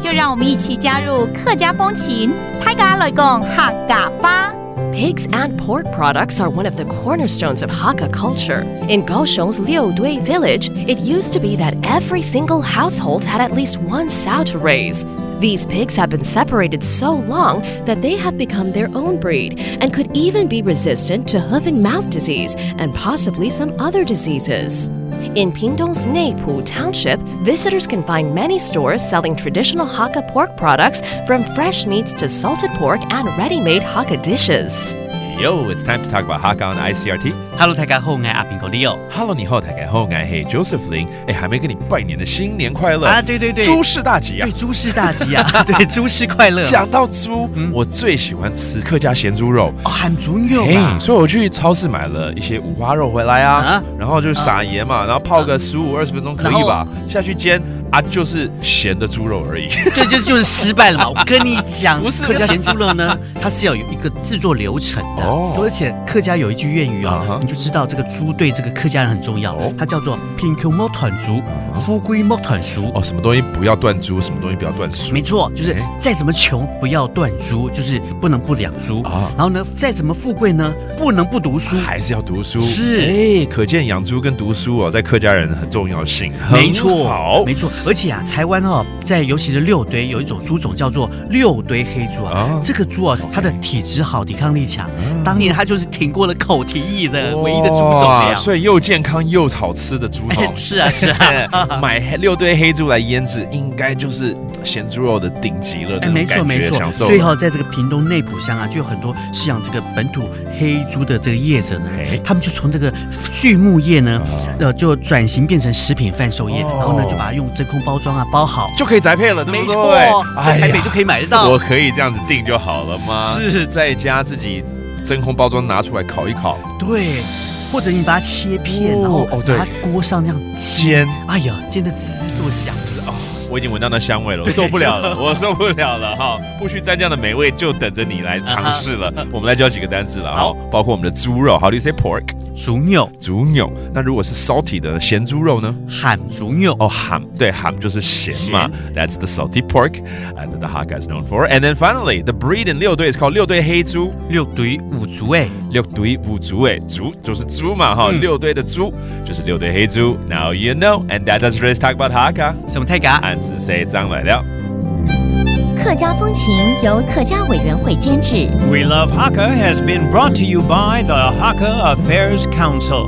就让我们一起加入客家风情，大家来讲客家吧。Pigs and pork products are one of the cornerstones of Hakka culture. In Kaohsiung's Liudui village, it used to be that every single household had at least one sow to raise. These pigs have been separated so long that they have become their own breed and could even be resistant to hoof and mouth disease and possibly some other diseases. In Pingdong's Neipu Township, visitors can find many stores selling traditional Hakka pork products from fresh meats to salted pork and ready-made Hakka dishes. Yo, it's time to talk about Hakka on ICRT. Hello， 大家好，我係阿邊個 Leo。Hello， 你好，大家好，我係 Josephine。还没跟你拜年的新年快乐啊！对，猪市大吉啊！对，猪市大吉啊！对，猪市快乐。讲到猪，我最喜欢吃客家咸猪肉哦，咸猪肉啊！所以我去超市买了一些五花肉回来啊，然后就撒盐嘛，然后泡个15-20分钟可以吧？下去煎。就是咸的猪肉而已，就是失败了嘛！我跟你讲，不是客家咸猪肉呢，它是要有一个制作流程的，而且客家有一句谚语你就知道这个猪对这个客家人很重要，它叫做“贫穷莫断猪，富贵莫断叔”。什么东西不要断猪，什么东西不要断叔？没错，就是再怎么穷不要断猪，就是不能不养猪啊。然后呢，再怎么富贵呢，不能不读书，还是要读书。是，可见养猪跟读书在客家人很重要性。没错，没错。而且台湾在尤其是六堆有一种猪种叫做六堆黑猪这个猪它的体质好，抵抗力强，当年它就是挺过了口蹄疫的唯一的猪种所以又健康又好吃的猪种。是啊，买六堆黑猪来腌制，应该就是咸猪肉的顶级了。没错。所以在这个屏东内埔乡就有很多饲养这个本土黑猪的这个业者呢，他们就从这个畜牧业呢，就转型变成食品贩售业，然后呢就把它用真空包装包好就可以宅配了，对不对？没错，在台北就可以买得到。我可以这样子订就好了吗？是，在家自己真空包装拿出来烤一烤。对，或者你把它切片，然后把它锅上这样煎。哎呀，煎的滋滋作响。我已经闻到那香味了，我受不了了，我受不了了哈！不须蘸酱的美味就等着你来尝试了。我们来教几个单字了哈，包括我们的猪肉 ，How do you say pork？ 猪牛。那如果是 salty 的咸猪肉呢？鹹豬肉。鹹，對，鹹就是咸嘛。That's the salty pork that the Hakka is known for. And then finally, the breed in 六堆 is called 六堆黑猪。六堆五族誒。六堆五族誒，族就是猪嘛哈，六堆的猪就是六堆黑猪。Now you know, and that does really talk about Hakka。什麼太假？暗自寫章來了。客家風情由客家委員會監製。 We Love Hakka has been brought to you by the Hakka Affairs Council.